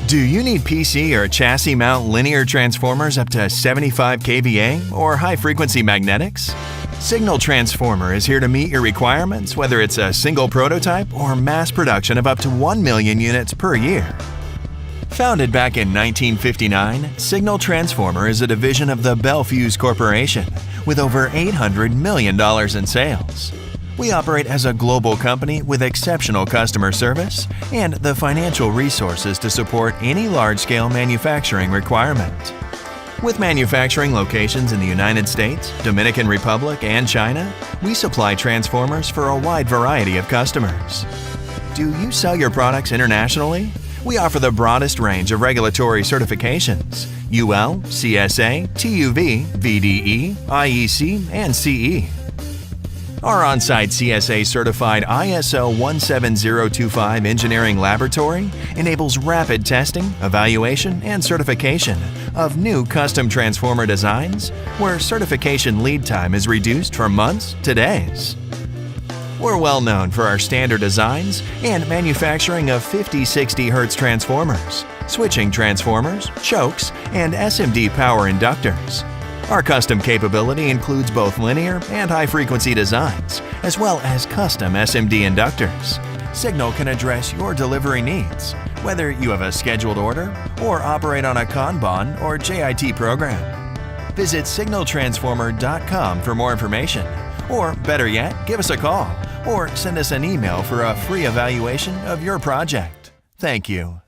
Do you need PC or chassis mount linear transformers up to 75 kVA or high-frequency magnetics? Signal Transformer is here to meet your requirements, whether it's a single prototype or mass production of up to 1 million units per year. Founded back in 1959, Signal Transformer is a division of the Bel Fuse Corporation with over $800 million in sales. We operate as a global company with exceptional customer service and the financial resources to support any large-scale manufacturing requirement. With manufacturing locations in the United States, Dominican Republic, and China, we supply transformers for a wide variety of customers. Do you sell your products internationally? We offer the broadest range of regulatory certifications: UL, CSA, TUV, VDE, IEC, and CE. Our on-site CSA-certified ISO 17025 engineering laboratory enables rapid testing, evaluation, and certification of new custom transformer designs, where certification lead time is reduced from months to days. We're well known for our standard designs and manufacturing of 50-60 Hz transformers, switching transformers, chokes, and SMD power inductors. Our custom capability includes both linear and high-frequency designs, as well as custom SMD inductors. Signal can address your delivery needs, whether you have a scheduled order or operate on a Kanban or JIT program. Visit signaltransformer.com for more information, or better yet, give us a call or send us an email for a free evaluation of your project. Thank you.